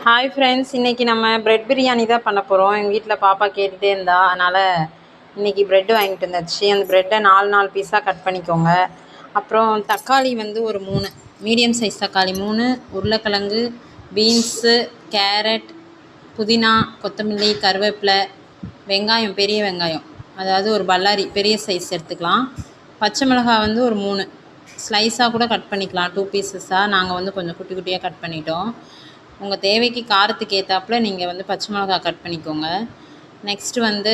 Hi friends, இன்றைக்கி நம்ம bread biryani தான் பண்ண போகிறோம். எங்கள் வீட்டில் பாப்பா கேட்டுகிட்டே இருந்தா, அதனால் இன்றைக்கி ப்ரெட்டு வாங்கிட்டு வந்துச்சு. அந்த ப்ரெட்டை 4 பீஸாக கட் பண்ணிக்கோங்க. அப்புறம் தக்காளி வந்து ஒரு 3 மீடியம் சைஸ் தக்காளி 3, உருளைக்கிழங்கு, பீன்ஸு, கேரட், புதினா, கொத்தமல்லி, கருவேப்பிலை, வெங்காயம், பெரிய வெங்காயம், அதாவது ஒரு பல்லாரி பெரிய சைஸ் எடுத்துக்கலாம். பச்சை மிளகாய் வந்து ஒரு 3 ஸ்லைஸாக கூட கட் பண்ணிக்கலாம், 2 பீசஸாக. நாங்கள் வந்து கொஞ்சம் குட்டி குட்டியாக கட் பண்ணிட்டோம். உங்கள் தேவைக்கு காரத்துக்கு ஏற்றாப்புல நீங்கள் வந்து பச்சை மிளகா கட் பண்ணிக்கோங்க. நெக்ஸ்ட்டு வந்து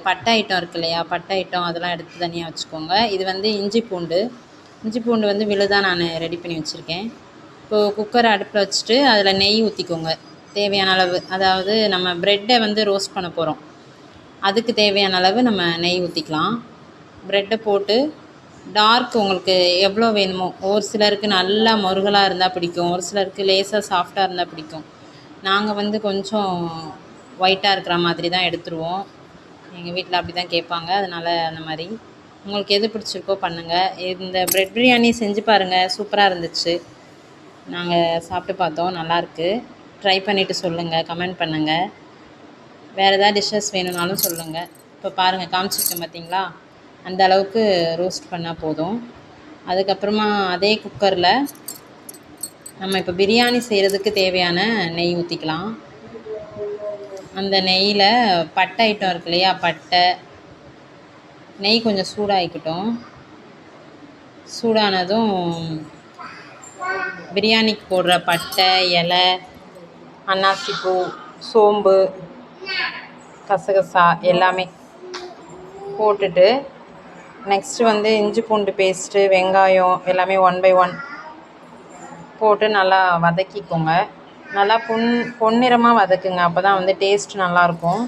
பட்டை ஐட்டம் இருக்குது இல்லையா, பட்டை ஐட்டம் அதெல்லாம் எடுத்து தனியாக வச்சுக்கோங்க. இது வந்து இஞ்சி பூண்டு வந்து விழுதாக நான் ரெடி பண்ணி வச்சுருக்கேன். இப்போது குக்கரை அடுப்பில் வச்சுட்டு அதில் நெய் ஊற்றிக்கோங்க தேவையான அளவு. அதாவது நம்ம ப்ரெட்டை வந்து ரோஸ்ட் பண்ண போகிறோம், அதுக்கு தேவையான அளவு நம்ம நெய் ஊற்றிக்கலாம். ப்ரெட்டை போட்டு டார்க் உங்களுக்கு எவ்வளோ வேணுமோ, ஒரு சிலருக்கு நல்லா மொருகலாக இருந்தால் பிடிக்கும், ஒரு சிலருக்கு லேசாக சாஃப்டாக இருந்தால் பிடிக்கும். நாங்கள் வந்து கொஞ்சம் ஒயிட்டாக இருக்கிற மாதிரி தான் எடுத்துருவோம். எங்கள் வீட்டில் அப்படி தான் கேட்பாங்க, அதனால் அந்த மாதிரி உங்களுக்கு எது பிடிச்சிருக்கோ பண்ணுங்கள். இந்த ப்ரெட் பிரியாணி செஞ்சு பாருங்கள், சூப்பராக இருந்துச்சு. நாங்கள் சாப்பிட்டு பார்த்தோம், நல்லாயிருக்கு. ட்ரை பண்ணிவிட்டு சொல்லுங்கள், கமெண்ட் பண்ணுங்கள். வேறு ஏதாவது டிஷ்ஷஸ் வேணும்னாலும் சொல்லுங்கள். இப்போ பாருங்கள், காமிச்சிருக்கேன் பார்த்தீங்களா, அந்த அளவுக்கு ரோஸ்ட் பண்ணால் போதும். அதுக்கப்புறமா அதே குக்கரில் நம்ம இப்போ பிரியாணி செய்கிறதுக்கு தேவையான நெய் ஊற்றிக்கலாம். அந்த நெய்யில் பட்டை ஐட்டம் இருக்கு இல்லையா, பட்டை, நெய் கொஞ்சம் சூடாகிக்கட்டும். சூடானதும் பிரியாணிக்கு போடுற பட்டை, இலை, அன்னாசிப்பூ, சோம்பு, கசகசா எல்லாமே போட்டுட்டு, நெக்ஸ்ட்டு வந்து இஞ்சி பூண்டு பேஸ்ட்டு, வெங்காயம் எல்லாமே 1 by 1 போட்டு நல்லா வதக்கிக்கோங்க. நல்லா பொன்னிறமாக வதக்குங்க, அப்போ தான் வந்து டேஸ்ட் நல்லாயிருக்கும்.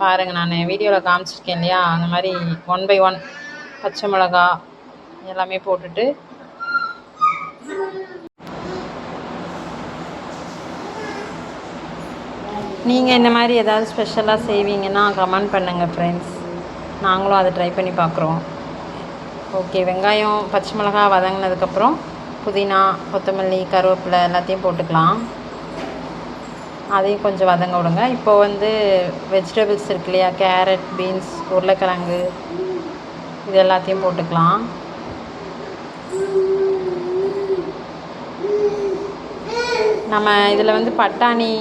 பாருங்கள், நான் வீடியோவில் காமிச்சிருக்கேன் இல்லையா, அந்த மாதிரி 1 by 1 பச்சை மிளகா எல்லாமே போட்டுட்டு நீங்கள் இந்த மாதிரி ஏதாவது ஸ்பெஷலாக செய்வீங்கன்னா கமெண்ட் பண்ணுங்கள் ஃப்ரெண்ட்ஸ், நாங்களும் அதை ட்ரை பண்ணி பார்க்குறோம். ஓகே, வெங்காயம் பச்சை மிளகா வதங்கினதுக்கப்புறம் புதினா, கொத்தமல்லி, கருவேப்பிலை எல்லாத்தையும் போட்டுக்கலாம். அதையும் கொஞ்சம் வதங்க விடுங்க. இப்போ வந்து வெஜிடபிள்ஸ் இருக்கு இல்லையா, கேரட், பீன்ஸ், உருளைக்கிழங்கு, இது எல்லாத்தையும் போட்டுக்கலாம். நம்ம இதில் வந்து பட்டாணி,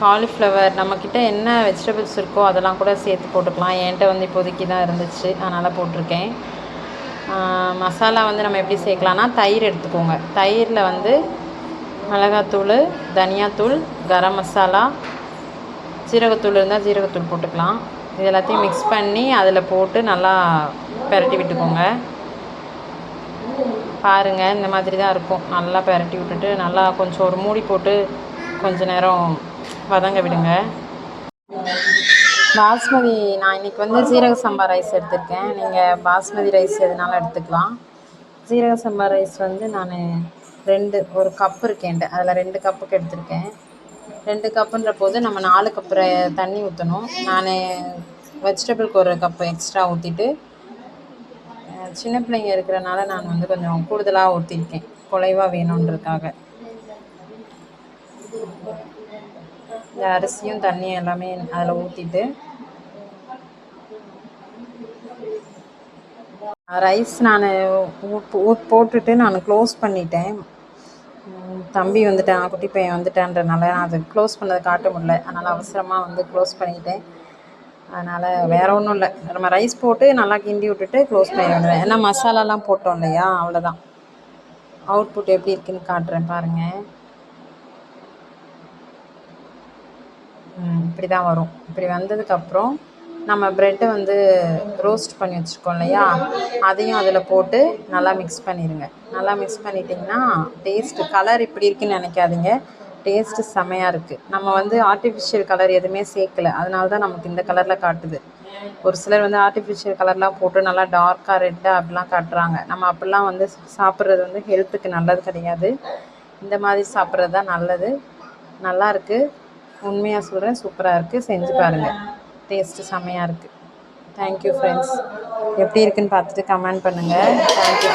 காலிஃப்ளவர், நம்மக்கிட்ட என்ன வெஜிடபிள்ஸ் இருக்கோ அதெல்லாம் கூட சேர்த்து போட்டுக்கலாம். என்கிட்ட வந்து இப்போதைக்கு தான் இருந்துச்சு, அதனால் போட்டிருக்கேன். மசாலா வந்து நம்ம எப்படி சேர்க்கலான்னா, தயிர் எடுத்துக்கோங்க. தயிரில் வந்து மிளகாத்தூள், தனியாத்தூள், கரம் மசாலா, ஜீரகத்தூள் இருந்தால் ஜீரகத்தூள் போட்டுக்கலாம். இது எல்லாத்தையும் மிக்ஸ் பண்ணி அதில் போட்டு நல்லா பெரட்டி விட்டுக்கோங்க. பாருங்கள், இந்த மாதிரி தான் இருக்கும். நல்லா பெரட்டி விட்டுட்டு நல்லா கொஞ்சம் ஒரு மூடி போட்டு கொஞ்ச நேரம் வதங்க விடுங்க. பாஸ்மதி, நான் இன்றைக்கி வந்து ஜீரக சம்பா ரைஸ் எடுத்திருக்கேன். நீங்கள் பாஸ்மதி ரைஸ் எதுனாலும் எடுத்துக்கலாம். ஜீரக சம்பா ரைஸ் வந்து நான் ஒரு கப்பு இருக்கேன்ட்டு, அதில் 2 கப்புக்கு எடுத்திருக்கேன். 2 கப்புன்ற போது நம்ம 4 கப்பு தண்ணி ஊற்றணும். நான் வெஜிடபிளுக்கு ஒரு கப்பு எக்ஸ்ட்ரா ஊற்றிட்டு, சின்ன பிள்ளைங்க இருக்கிறனால நான் வந்து கொஞ்சம் கூடுதலாக ஊற்றிருக்கேன், குலைவாக வேணுன்றதுக்காக. இந்த அரிசியும் தண்ணியும் எல்லாமே அதில் ஊற்றிட்டு, ரைஸ் நான் போட்டுட்டு நான் க்ளோஸ் பண்ணிட்டேன். தம்பி வந்துட்டான், குட்டி பையன் வந்துட்டான்றனால நான் அதை க்ளோஸ் பண்ணதை காட்ட முடியல, அதனால் அவசரமாக வந்து க்ளோஸ் பண்ணிக்கிட்டேன். அதனால் வேறு ஒன்றும் இல்லை, நம்ம ரைஸ் போட்டு நல்லா கிண்டி விட்டுட்டு க்ளோஸ் பண்ணி விடுவேன். ஏன்னா மசாலாலாம் போட்டோம் இல்லையா, அவ்வளோதான். அவுட்புட் எப்படி இருக்குதுன்னு காட்டுறேன் பாருங்கள். இப்படி தான் வரும். இப்படி வந்ததுக்கப்புறம் நம்ம ப்ரெட்டை வந்து ரோஸ்ட் பண்ணி வச்சுருக்கோம் இல்லையா, அதையும் அதில் போட்டு நல்லா மிக்ஸ் பண்ணிடுங்க. நல்லா மிக்ஸ் பண்ணிட்டிங்கன்னா டேஸ்ட்டு, கலர் இப்படி இருக்குதுன்னு நினைக்காதீங்க, டேஸ்ட்டு செமையாக இருக்குது. நம்ம வந்து ஆர்டிஃபிஷியல் கலர் எதுவுமே சேர்க்கலை, அதனால தான் நமக்கு இந்த கலரில் காட்டுது. ஒரு சிலர் வந்து ஆர்டிஃபிஷியல் கலர்லாம் போட்டு நல்லா டார்க்காக ரெட்டாக அப்படிலாம் காட்டுறாங்க. நம்ம அப்படிலாம் வந்து சாப்பிட்றது வந்து ஹெல்த்துக்கு நல்லது கிடையாது. இந்த மாதிரி சாப்பிட்றது தான் நல்லது. நல்லாயிருக்கு, உண்மையாக சொல்கிறேன், சூப்பராக இருக்குது. செஞ்சு பாருங்கள், டேஸ்ட்டு செம்மையாக இருக்குது. Thank you friends. எப்படி இருக்குதுன்னு பார்த்துட்டு கமெண்ட் பண்ணுங்கள். தேங்க்யூ.